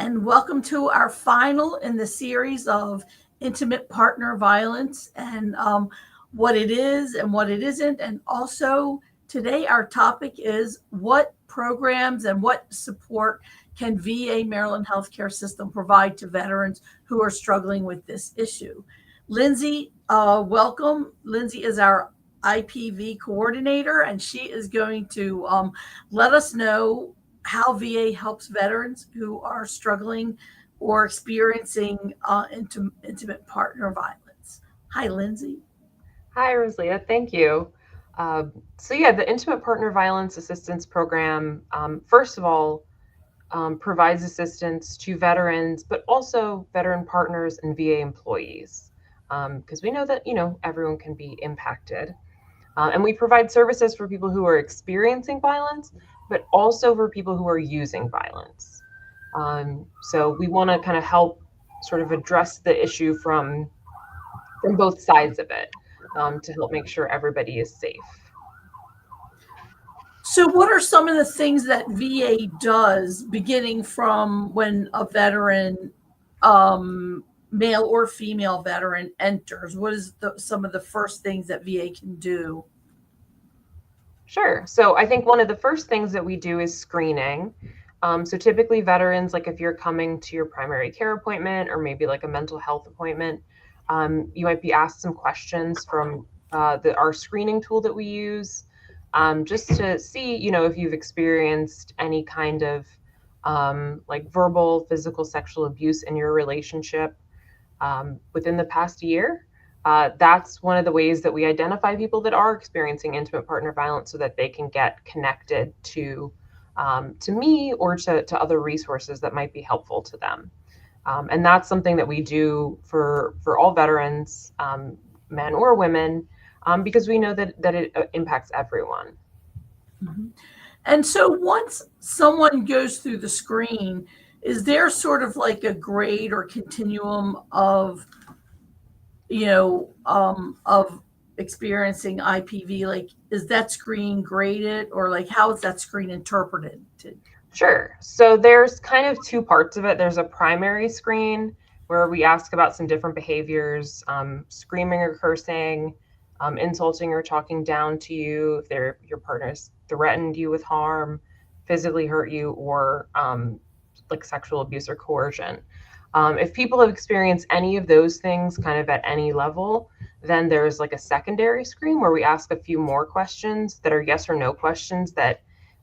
and welcome to our final in the series of intimate partner violence and what it is and what it isn't. And also, today our topic is what programs and what support can VA Maryland healthcare system provide to veterans who are struggling with this issue. Lindsay, welcome. Lindsay is our IPV coordinator, and she is going to let us know how VA helps veterans who are struggling or experiencing intimate partner violence. Hi, Lindsay. Hi, Rosalia. Thank you. So the Intimate Partner Violence Assistance Program, first of all, provides assistance to veterans, but also veteran partners and VA employees, because we know that everyone can be impacted, and we provide services for people who are experiencing violence, but also for people who are using violence. So we want to kind of help sort of address the issue from both sides of it, to help make sure everybody is safe. So, what are some of the things that VA does, beginning from when a veteran, male or female veteran, enters? What is some of the first things that VA can do? Sure. So I think one of the first things that we do is screening. So typically veterans, like if you're coming to your primary care appointment or maybe like a mental health appointment, you might be asked some questions from our screening tool that we use, just to see, if you've experienced any kind of like verbal, physical, sexual abuse in your relationship within the past year. That's one of the ways that we identify people that are experiencing intimate partner violence so that they can get connected to me or to other resources that might be helpful to them. And that's something that we do for all veterans, men or women, because we know that it impacts everyone. Mm-hmm. And so once someone goes through the screen, is there sort of like a grade or continuum of of experiencing IPV? Like, is that screen graded, or like how is that screen interpreted? Sure. So there's kind of two parts of it. There's a primary screen where we ask about some different behaviors, screaming or cursing, insulting or talking down to you, if your partner's threatened you with harm, physically hurt you, or like sexual abuse or coercion. If people have experienced any of those things kind of at any level, then there's like a secondary screen where we ask a few more questions that are yes or no questions that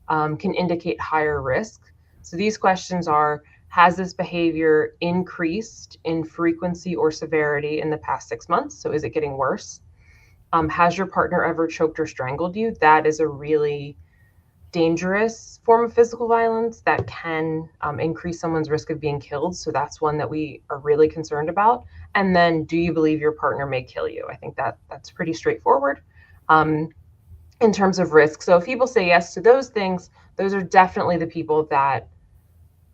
can indicate higher risk. So these questions are, has this behavior increased in frequency or severity in the past 6 months? So is it getting worse? Has your partner ever choked or strangled you? That is a really dangerous form of physical violence that can increase someone's risk of being killed. So that's one that we are really concerned about. And then, do you believe your partner may kill you? I think that's pretty straightforward in terms of risk. So if people say yes to those things, those are definitely the people that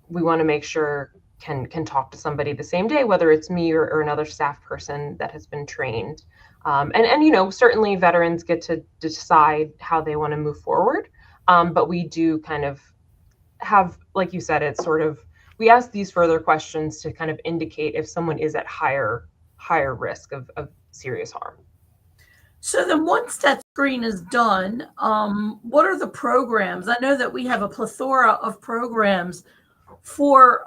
we want to make sure can talk to somebody the same day, whether it's me or another staff person that has been trained. And certainly veterans get to decide how they want to move forward. But we do kind of have, like you said, it's sort of, we ask these further questions to kind of indicate if someone is at higher risk of serious harm. So then once that screen is done, what are the programs? I know that we have a plethora of programs for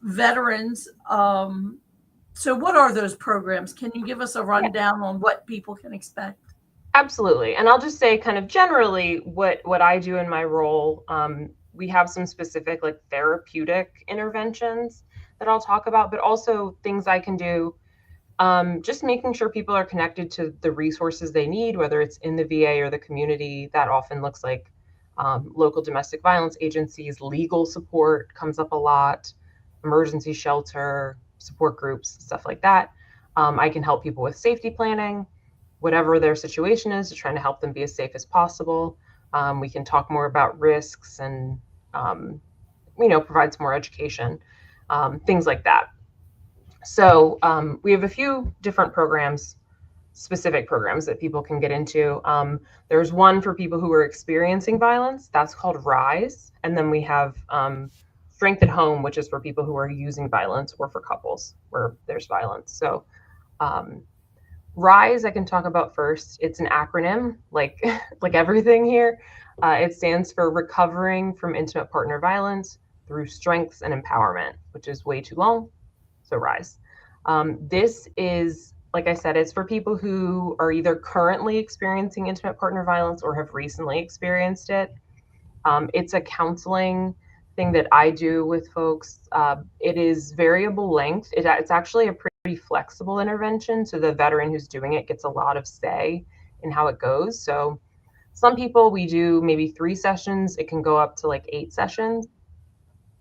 veterans. So what are those programs? Can you give us a rundown on what people can expect? Absolutely. And I'll just say kind of generally what I do in my role. We have some specific like therapeutic interventions that I'll talk about, but also things I can do, just making sure people are connected to the resources they need, whether it's in the VA or the community. That often looks like local domestic violence agencies, legal support comes up a lot, emergency shelter, support groups, stuff like that. I can help people with safety planning, whatever their situation is, to trying to help them be as safe as possible. We can talk more about risks and, provide some more education, things like that. So we have a few different programs, specific programs that people can get into. There's one for people who are experiencing violence. That's called RISE. And then we have strength at home, which is for people who are using violence, or for couples where there's violence. So RISE I can talk about first. It's an acronym, like like everything here. It stands for Recovering from Intimate Partner Violence Through Strengths and Empowerment, which is way too long. So RISE. This is, like I said, it's for people who are either currently experiencing intimate partner violence or have recently experienced it. It's a counseling thing that I do with folks. It is variable length. It's actually a pretty flexible intervention. So the veteran who's doing it gets a lot of say in how it goes. So some people, we do maybe 3 sessions. It can go up to like 8 sessions.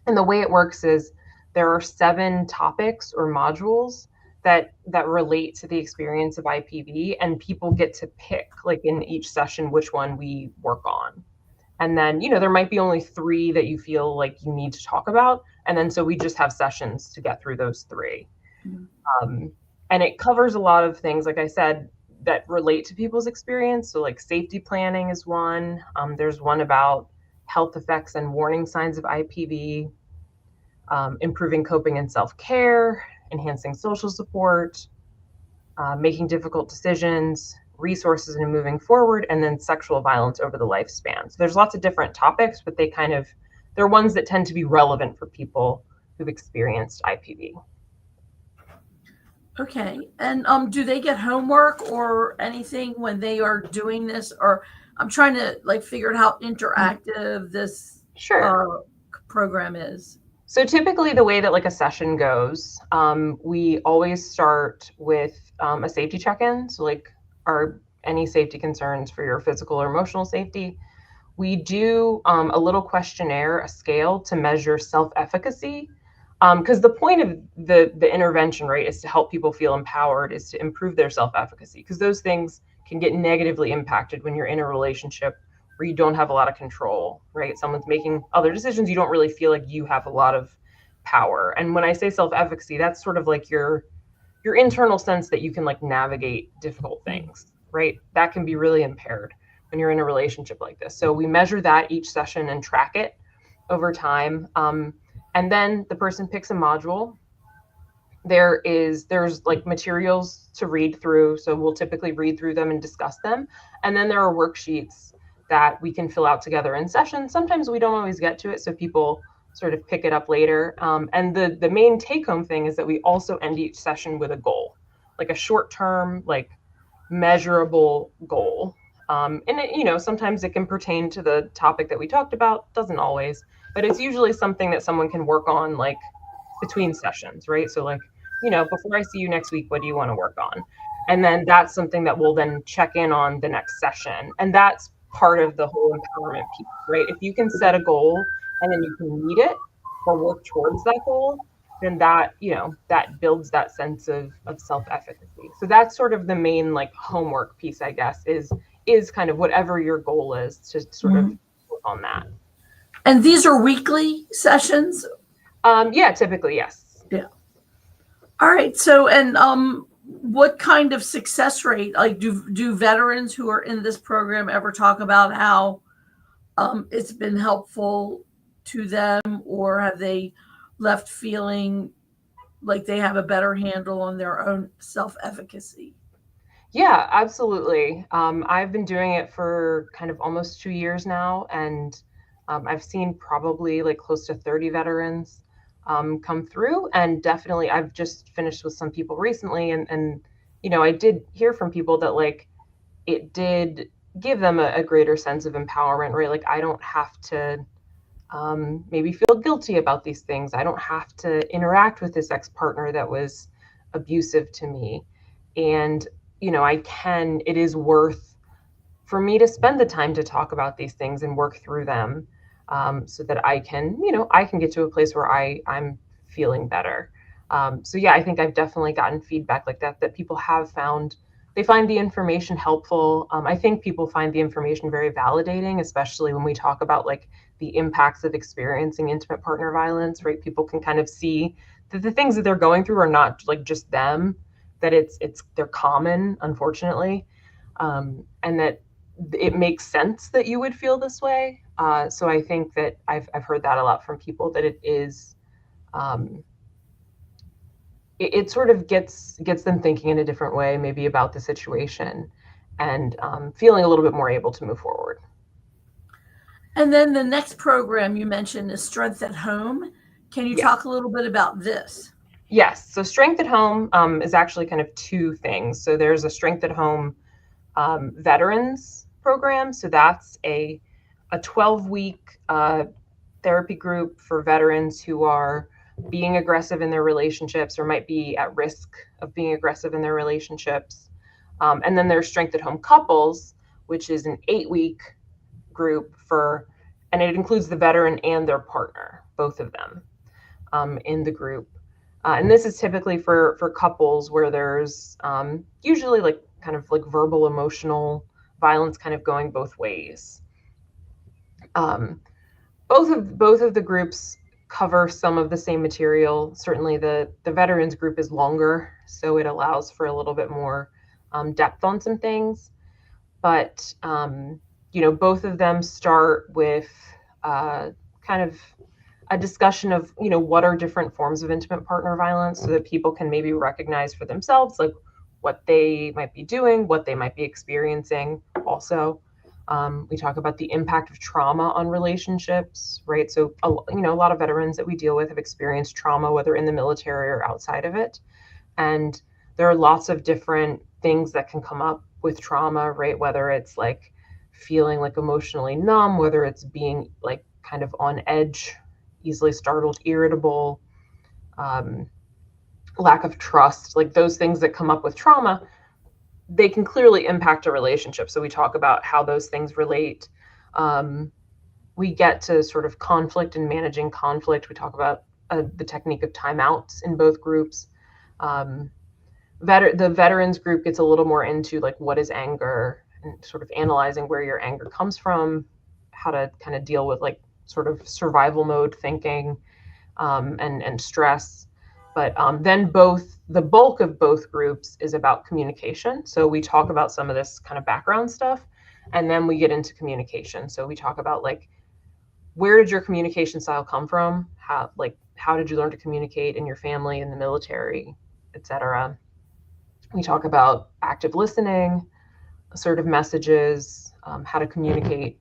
And the way it works is there are 7 topics or modules that relate to the experience of IPV, and people get to pick, like in each session, which one we work on. And then, there might be only 3 that you feel like you need to talk about. And then so we just have sessions to get through those 3. Mm-hmm. And it covers a lot of things, like I said, that relate to people's experience. So like safety planning is one. There's one about health effects and warning signs of IPV, improving coping and self-care, enhancing social support, making difficult decisions, resources in moving forward, and then sexual violence over the lifespan. So there's lots of different topics, but they're ones that tend to be relevant for people who've experienced IPV. Okay. And do they get homework or anything when they are doing this? Or I'm trying to figure out how interactive this program is. So typically the way that a session goes, we always start with a safety check-in. So are any safety concerns for your physical or emotional safety? We do a little questionnaire, a scale to measure self-efficacy. Because the point of the intervention, right, is to help people feel empowered, is to improve their self-efficacy, because those things can get negatively impacted when you're in a relationship where you don't have a lot of control, right? Someone's making other decisions. You don't really feel like you have a lot of power. And when I say self-efficacy, that's sort of like your internal sense that you can navigate difficult things, right? That can be really impaired when you're in a relationship like this. So we measure that each session and track it over time. And then the person picks a module. There's materials to read through. So we'll typically read through them and discuss them. And then there are worksheets that we can fill out together in session. Sometimes we don't always get to it, so people sort of pick it up later. And the main take-home thing is that we also end each session with a goal, like a short-term, measurable goal. And it, sometimes it can pertain to the topic that we talked about, doesn't always, but it's usually something that someone can work on between sessions, right? So before I see you next week, what do you want to work on? And then that's something that we'll then check in on the next session. And that's part of the whole empowerment piece, right? If you can set a goal and then you can meet it or work towards that goal, then that builds that sense of self-efficacy. So that's sort of the main homework piece, I guess, is kind of whatever your goal is to sort of work on that. And these are weekly sessions? Yeah, typically, yes. Yeah. All right. So, and what kind of success rate, do veterans who are in this program ever talk about how it's been helpful to them, or have they left feeling like they have a better handle on their own self-efficacy? Yeah, absolutely. I've been doing it for kind of almost 2 years now, and I've seen probably close to 30 veterans come through. And definitely I've just finished with some people recently, and I did hear from people that it did give them a greater sense of empowerment, right? I don't have to maybe feel guilty about these things. I don't have to interact with this ex-partner that was abusive to me. And it is worth for me to spend the time to talk about these things and work through them, so that I can get to a place where I'm feeling better. So yeah, I think I've definitely gotten feedback like that people have found, they find the information helpful. I think people find the information very validating, especially when we talk about the impacts of experiencing intimate partner violence, right? People can kind of see that the things that they're going through are not just them, that they're common, unfortunately. And that it makes sense that you would feel this way. So I think that I've heard that a lot from people, that it is, it sort of gets them thinking in a different way, maybe about the situation, and feeling a little bit more able to move forward. And then the next program you mentioned is Strength at Home. Can you Yeah. talk a little bit about this? Yes. So Strength at Home is actually kind of two things. So there's a Strength at Home veterans program. So that's a 12-week therapy group for veterans who are being aggressive in their relationships or might be at risk of being aggressive in their relationships. And then there's Strength at Home couples, which is an 8-week group and it includes the veteran and their partner, both of them in the group. And this is typically for couples where there's usually like kind of like verbal, emotional violence kind of going both ways. Both of the groups cover some of the same material. Certainly the veterans group is longer, so it allows for a little bit more depth on some things. But both of them start with kind of a discussion of, what are different forms of intimate partner violence, so that people can maybe recognize for themselves, like what they might be doing, what they might be experiencing also. We talk about the impact of trauma on relationships, right? So, a lot of veterans that we deal with have experienced trauma, whether in the military or outside of it. And there are lots of different things that can come up with trauma, right? Whether it's like feeling like emotionally numb, whether it's being like kind of on edge, easily startled, irritable, lack of trust, like those things that come up with trauma, they can clearly impact a relationship. So we talk about how those things relate. We get to sort of conflict and managing conflict. We talk about the technique of timeouts in both groups. The veterans group gets a little more into like what is anger, and sort of analyzing where your anger comes from, how to kind of deal with like sort of survival mode thinking, and stress. But then the bulk of both groups is about communication. So we talk about some of this kind of background stuff, and then we get into communication. So we talk about like, where did your communication style come from? How did you learn to communicate in your family, in the military, etc. We talk about active listening, assertive messages, how to communicate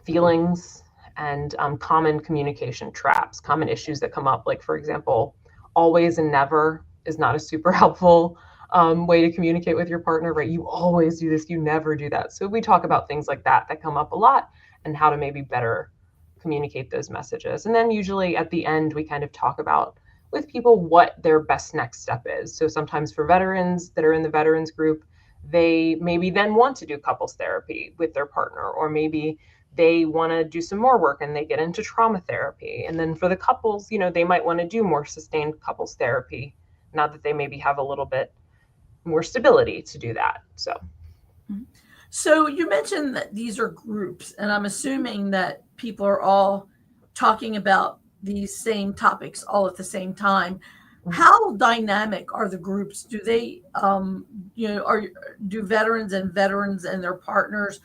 feelings, and common communication traps, common issues that come up. Like, for example, always and never is not a super helpful way to communicate with your partner, right? You always do this, you never do that. So we talk about things like that come up a lot, and how to maybe better communicate those messages. And then usually at the end, we kind of talk about with people what their best next step is. So sometimes for veterans that are in the veterans group, they maybe then want to do couples therapy with their partner, or maybe they want to do some more work and they get into trauma therapy. And then for the couples, they might want to do more sustained couples therapy now that they maybe have a little bit more stability to do that. So you mentioned that these are groups, and I'm assuming that people are all talking about these same topics all at the same time. How dynamic are the groups? Do they, do veterans and their partners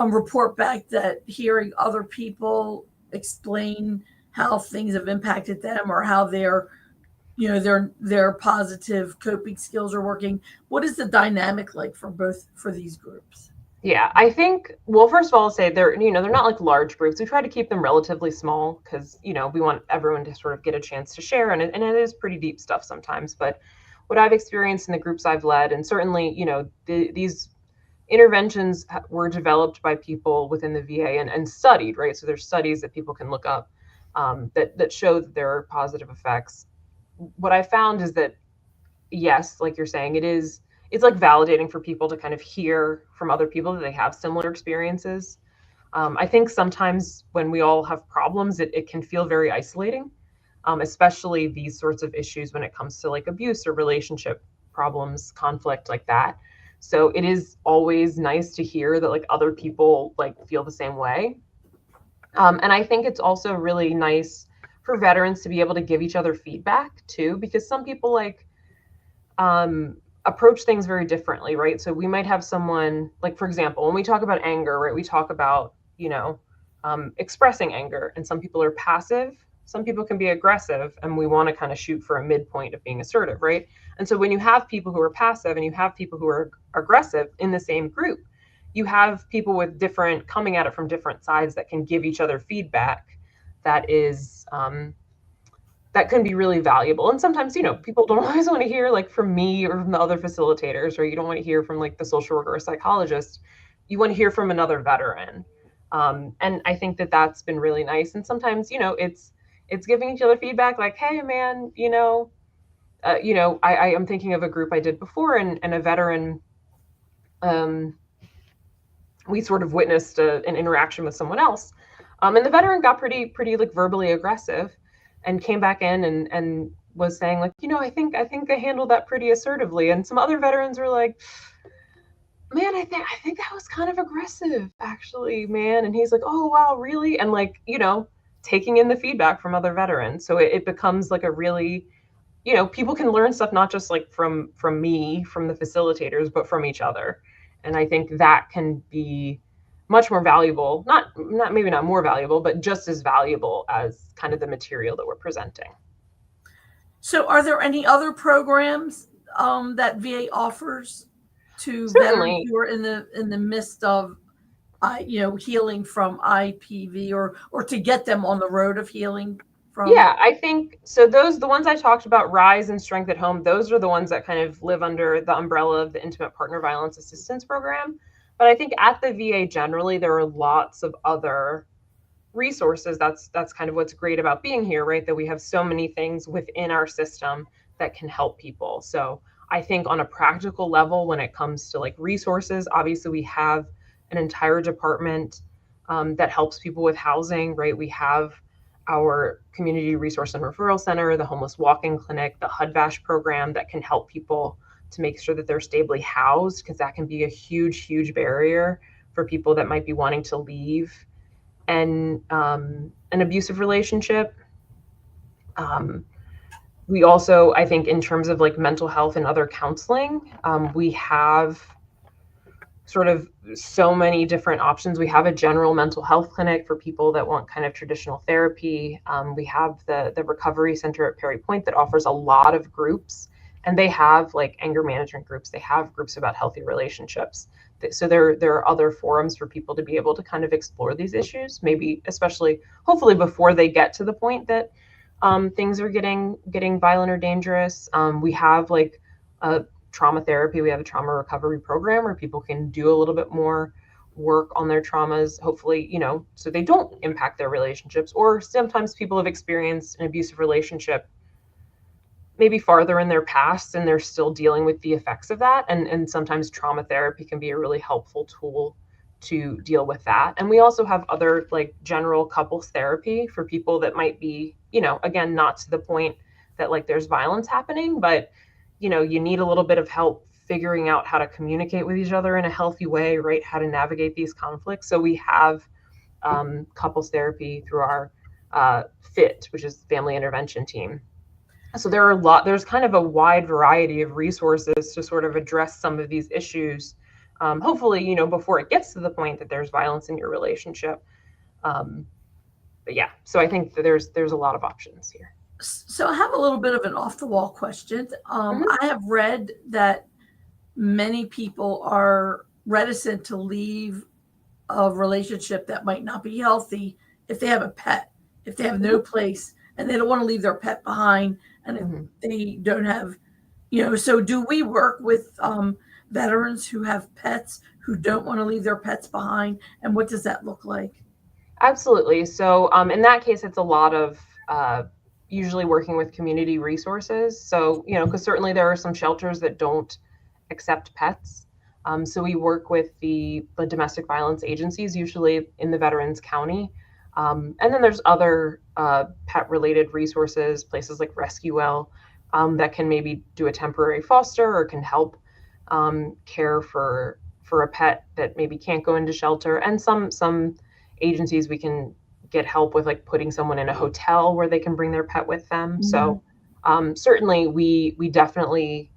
report back that hearing other people explain how things have impacted them, or how their positive coping skills are working? What is the dynamic like for these groups? Yeah, I think, well, first of all, I'll say they're not like large groups. We try to keep them relatively small because, we want everyone to sort of get a chance to share. And it is pretty deep stuff sometimes. But what I've experienced in the groups I've led, and certainly, these interventions were developed by people within the VA and studied, right? So there's studies that people can look up that show that there are positive effects. What I found is that, yes, like you're saying, it's like validating for people to kind of hear from other people that they have similar experiences. I think sometimes when we all have problems, it can feel very isolating, especially these sorts of issues when it comes to like abuse or relationship problems, conflict like that. So it is always nice to hear that like other people like feel the same way. And I think it's also really nice for veterans to be able to give each other feedback too, because some people like approach things very differently, right? So we might have someone, like, for example, when we talk about anger, right, we talk about, expressing anger, and some people are passive. Some people can be aggressive, and we want to kind of shoot for a midpoint of being assertive, right? And so when you have people who are passive and you have people who are aggressive in the same group, you have people with different, coming at it from different sides that can give each other feedback that is that can be really valuable. And sometimes, people don't always want to hear like from me or from the other facilitators, or you don't want to hear from like the social worker or psychologist. You want to hear from another veteran. And I think that that's been really nice. And sometimes, it's giving each other feedback like, hey man, I am thinking of a group I did before, and a veteran, we sort of witnessed an interaction with someone else. And the veteran got pretty like verbally aggressive, and came back in and was saying like, I think I handled that pretty assertively. And some other veterans were like, man, I think that was kind of aggressive, actually, man. And he's like, oh wow, really? And like, taking in the feedback from other veterans. So it becomes like a really, people can learn stuff not just like from me, from the facilitators, but from each other. And I think that can be much more valuable, maybe not more valuable, but just as valuable as kind of the material that we're presenting. So are there any other programs that VA offers to Certainly. veterans who are in the midst of healing from IPV, or to get them on the road of healing from? Yeah, I think so. The ones I talked about, RISE and Strength at Home, those are the ones that kind of live under the umbrella of the Intimate Partner Violence Assistance Program. But I think at the VA generally, there are lots of other resources. That's kind of what's great about being here, right? That we have so many things within our system that can help people. So I think on a practical level, when it comes to like resources, obviously we have an entire department that helps people with housing, right? We have our Community Resource and Referral Center, the Homeless Walk-in Clinic, the HUD-VASH program that can help people to make sure that they're stably housed, because that can be a huge barrier for people that might be wanting to leave and an abusive relationship. We also, I think in terms of like mental health and other counseling, we have sort of so many different options. We have a general mental health clinic for people that want kind of traditional therapy. We have the Recovery Center at Perry Point that offers a lot of groups, and they have like anger management groups. They have groups about healthy relationships. So there are other forums for people to be able to kind of explore these issues, maybe especially, hopefully before they get to the point that things are getting violent or dangerous. We have like a trauma therapy. We have a trauma recovery program where people can do a little bit more work on their traumas, hopefully, so they don't impact their relationships. Or sometimes people have experienced an abusive relationship maybe farther in their past, and they're still dealing with the effects of that. And sometimes trauma therapy can be a really helpful tool to deal with that. And we also have other like general couples therapy for people that might be, again, not to the point that like there's violence happening, but you need a little bit of help figuring out how to communicate with each other in a healthy way, right? How to navigate these conflicts. So we have couples therapy through our FIT, which is Family Intervention Team. So there's kind of a wide variety of resources to sort of address some of these issues. Hopefully, before it gets to the point that there's violence in your relationship. But yeah, so I think that there's a lot of options here. So I have a little bit of an off-the-wall question. I have read that many people are reticent to leave a relationship that might not be healthy if they have a pet, if they have no place, and they don't want to leave their pet behind, and if they don't have, so do we work with veterans who have pets who don't want to leave their pets behind, and what does that look like? Absolutely. So in that case, it's a lot of usually working with community resources. So, because certainly there are some shelters that don't accept pets. So we work with the domestic violence agencies, usually in the Veterans County. And then there's other pet-related resources, places like RescueWell, that can maybe do a temporary foster or can help care for a pet that maybe can't go into shelter. And some agencies we can get help with, like putting someone in a hotel where they can bring their pet with them. Mm-hmm. So certainly we definitely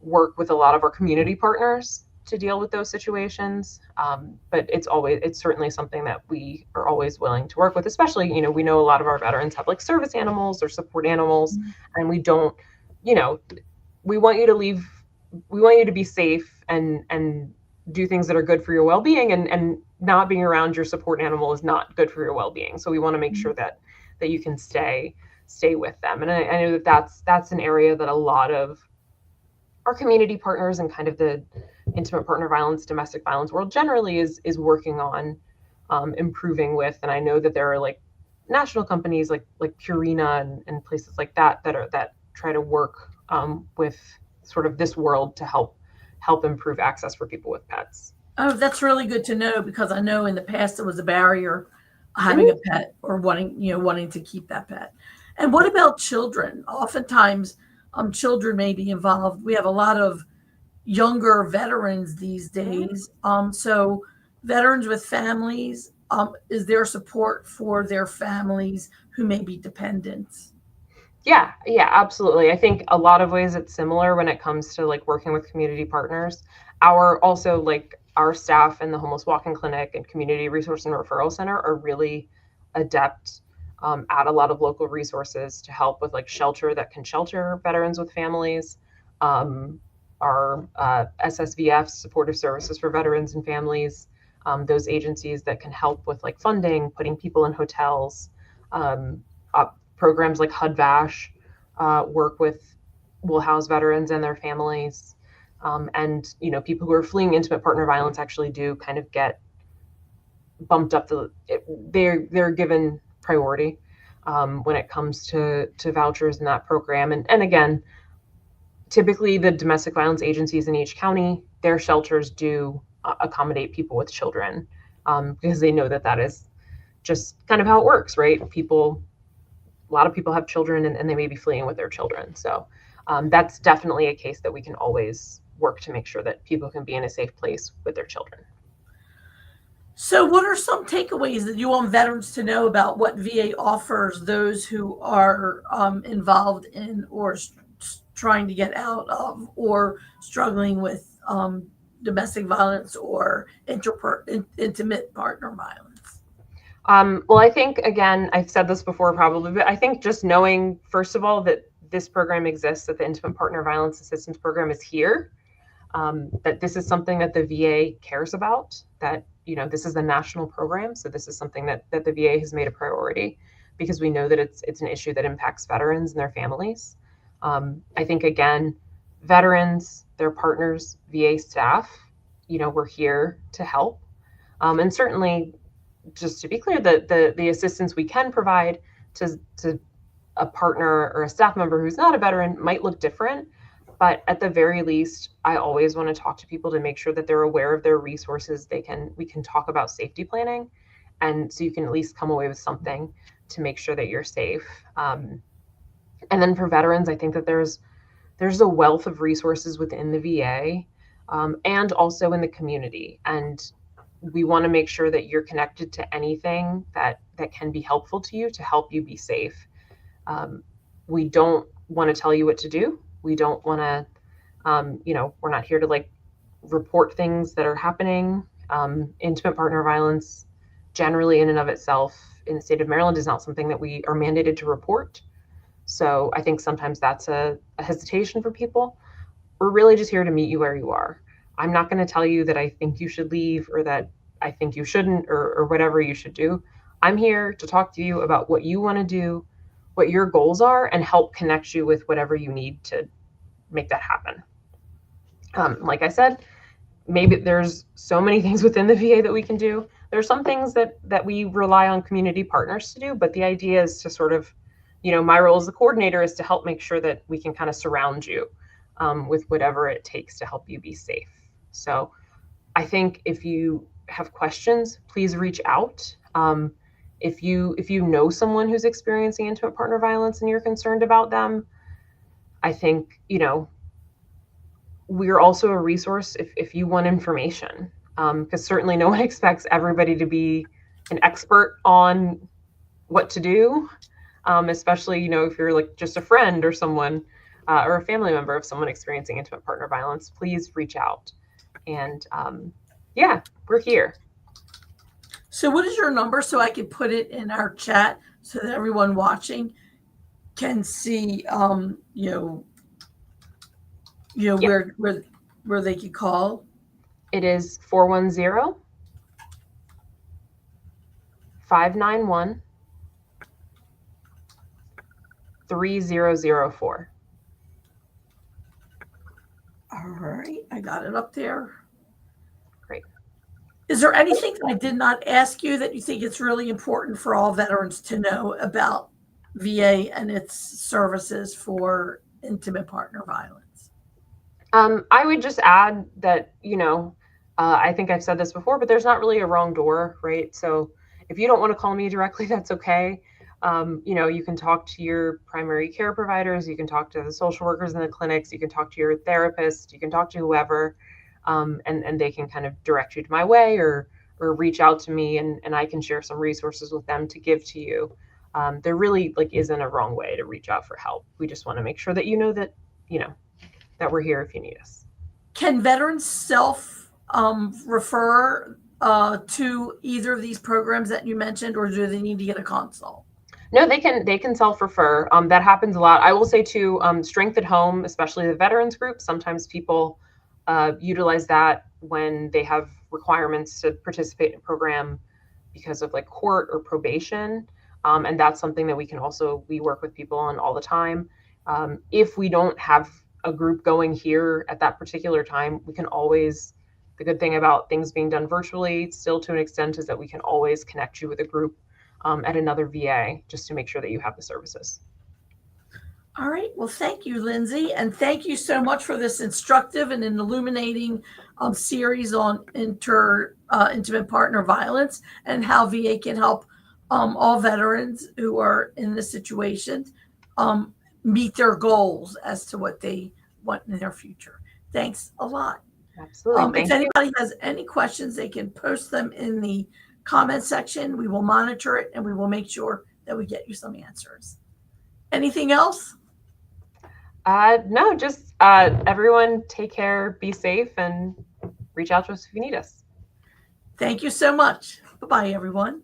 work with a lot of our community partners to deal with those situations. But it's certainly something that we are always willing to work with, especially, we know a lot of our veterans have like service animals or support animals, and we don't, we want you to leave, we want you to be safe and do things that are good for your well-being, and not being around your support animal is not good for your well-being. So we want to make sure that you can stay with them. And I know that's an area that a lot of our community partners and kind of the intimate partner violence, domestic violence world generally is working on improving with. And I know that there are like national companies like Purina and places like that try to work with sort of this world to help improve access for people with pets. Oh, that's really good to know, because I know in the past there was a barrier having a pet or wanting to keep that pet. And what about children? Oftentimes, children may be involved. We have a lot of younger veterans these days. So veterans with families, is there support for their families who may be dependents? Yeah, absolutely. I think a lot of ways it's similar when it comes to like working with community partners. Our staff in the homeless walk-in clinic and community resource and referral center are really adept at a lot of local resources to help with like shelter that can shelter veterans with families. Our SSVF, supportive services for veterans and families, those agencies that can help with like funding, putting people in hotels, programs like HUD-VASH will house veterans and their families. And people who are fleeing intimate partner violence actually do kind of get bumped up. They're given priority when it comes to vouchers in that program. And again, typically the domestic violence agencies in each county, their shelters do accommodate people with children, because they know that is just kind of how it works, right? A lot of people have children and they may be fleeing with their children. So that's definitely a case that we can always work to make sure that people can be in a safe place with their children. So what are some takeaways that you want veterans to know about what VA offers those who are involved in or trying to get out of or struggling with domestic violence or intimate partner violence? Well, I think, again, I've said this before probably, but I think just knowing, first of all, that this program exists, that the Intimate Partner Violence Assistance Program is here, that this is something that the VA cares about, that, this is a national program. So this is something that the VA has made a priority, because we know that it's an issue that impacts veterans and their families. I think, again, veterans, their partners, VA staff, we're here to help. And certainly, just to be clear, the assistance we can provide to a partner or a staff member who's not a veteran might look different. But at the very least, I always want to talk to people to make sure that they're aware of their resources. We can talk about safety planning. And so you can at least come away with something to make sure that you're safe. And then for veterans, I think that there's a wealth of resources within the VA and also in the community. And we want to make sure that you're connected to anything that can be helpful to you to help you be safe. We don't want to tell you what to do. We don't want to, we're not here to like report things that are happening. Intimate partner violence generally in and of itself in the state of Maryland is not something that we are mandated to report. So I think sometimes that's a hesitation for people. We're really just here to meet you where you are. I'm not going to tell you that I think you should leave or that I think you shouldn't or whatever you should do. I'm here to talk to you about what you want to do, what your goals are, and help connect you with whatever you need to make that happen. Like I said, maybe there's so many things within the VA that we can do. There's some things that we rely on community partners to do, but the idea is to sort of, my role as the coordinator is to help make sure that we can kind of surround you with whatever it takes to help you be safe. So I think if you have questions, please reach out. If you know someone who's experiencing intimate partner violence and you're concerned about them, I think, we're also a resource if you want information, because certainly no one expects everybody to be an expert on what to do, especially, if you're like just a friend or someone or a family member of someone experiencing intimate partner violence. Please reach out. And yeah, we're here. So what is your number so I can put it in our chat so that everyone watching can see, Yeah. where they could call? It is 410 591 3004. All right, I got it up there. Great. Is there anything that I did not ask you that you think it's really important for all veterans to know about VA and its services for intimate partner violence? I would just add that, I think I've said this before, but there's not really a wrong door, right? So if you don't want to call me directly, that's okay. You can talk to your primary care providers, you can talk to the social workers in the clinics, you can talk to your therapist, you can talk to whoever, and they can kind of direct you to my way or reach out to me, and I can share some resources with them to give to you. There really isn't a wrong way to reach out for help. We just want to make sure that that we're here if you need us. Can veterans self refer to either of these programs that you mentioned, or do they need to get a consult? No, they can self-refer. That happens a lot. I will say too, Strength at Home, especially the veterans group, sometimes people utilize that when they have requirements to participate in a program because of court or probation. And that's something that we work with people on all the time. If we don't have a group going here at that particular time, the good thing about things being done virtually still to an extent is that we can always connect you with a group at another VA just to make sure that you have the services. All right. Well, thank you, Lindsay. And thank you so much for this instructive and an illuminating series on intimate partner violence and how VA can help all veterans who are in this situation meet their goals as to what they want in their future. Thanks a lot. Absolutely. If anybody has any questions, they can post them in the comment section. We will monitor it and we will make sure that we get you some answers. Anything else? No, just everyone take care, be safe, and reach out to us if you need us. Thank you so much. Bye-bye, everyone.